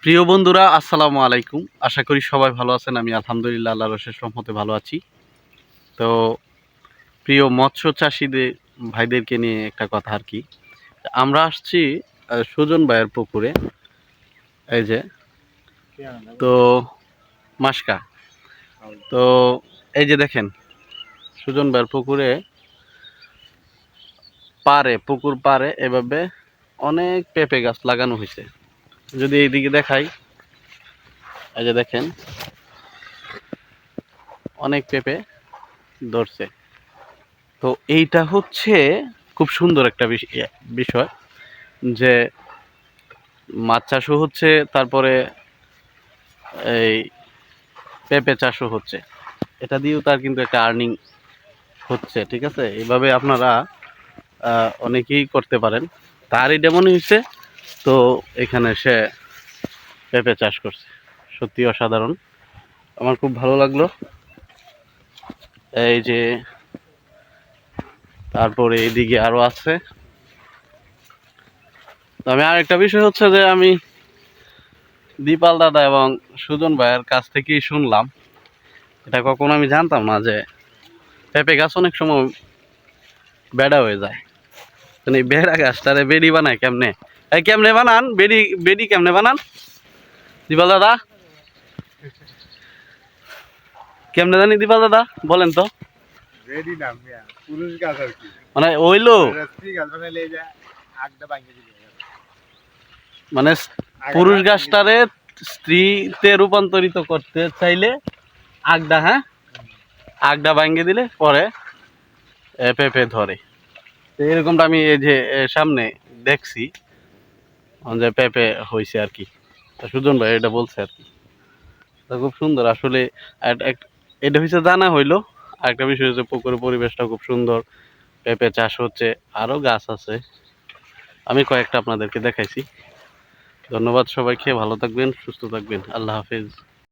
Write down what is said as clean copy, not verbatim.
প্রিয় বন্ধুরা, আসসালামু আলাইকুম। আশা করি সবাই ভালো আছেন। আমি আলহামদুলিল্লাহ আল্লাহর অশেষ রহমতে ভালো আছি। তো প্রিয় মৎস্য চাষিদের ভাইদেরকে নিয়ে একটা কথা আর কি। আমরা আসছি সুজন ভাইয়ের পুকুরে, এই যে তো মাসকা। তো এই যে দেখেন, সুজন ভাইয়ের পুকুরে পুকুর পাড়ে এভাবে অনেক পেঁপে গাছ লাগানো হয়েছে। যদি এইদিকে দেখাই, এই যে দেখেন অনেক পেঁপে ধরছে। তো এইটা হচ্ছে খুব সুন্দর একটা বিষয় যে মাছ চাষও হচ্ছে, তারপরে এই পেঁপে চাষও হচ্ছে। এটা দিয়েও তার কিন্তু একটা আর্নিং হচ্ছে। ঠিক আছে, এইভাবে আপনারা অনেকেই করতে পারেন। তারই যেমন হয়েছে, তো এখানে সে পেঁপে চাষ করছে। সত্যি অসাধারণ, আমার খুব ভালো লাগলো। এই যে তারপরে এইদিকে আরো আছে। তো আমি আরেকটা বিষয় হচ্ছে যে আমি দীপাল দাদা এবং সুজন ভাইয়ের কাছ থেকেই শুনলাম, এটা কখনো আমি জানতাম না, যে পেঁপে গাছ অনেক সময় বেড়া হয়ে যায়। মানে বেড়া গাছটারে বেড়ি বানায় কেমনে? কেমনে বানান বেড়ি? বেড়ি কেমনে বানান দীপাল দাদা? কেমনে জানি দীপাল দাদা, বলেন তো। মানে ওইলো মানে পুরুষ গাছটারে স্ত্রীতে রূপান্তরিত করতে চাইলে আগডা, হ্যাঁ, আগডা ভাঙ্গে দিলে পরে পেঁপে ধরে। তো এরকমটা আমি এই যে সামনে দেখছি যে পেঁপে হয়েছে আর কি। সুজন ভাই এটা বলছে আর কি। খুব সুন্দর আসলে। এটা হচ্ছে জানা হইলো। আরেকটা বিষয় হচ্ছে পুকুরের পরিবেশটা খুব সুন্দর, পেঁপে চাষ হচ্ছে, আরো গাছ আছে, আমি কয়েকটা আপনাদেরকে দেখাইছি। ধন্যবাদ সবাইকে, ভালো থাকবেন, সুস্থ থাকবেন, আল্লাহ হাফেজ।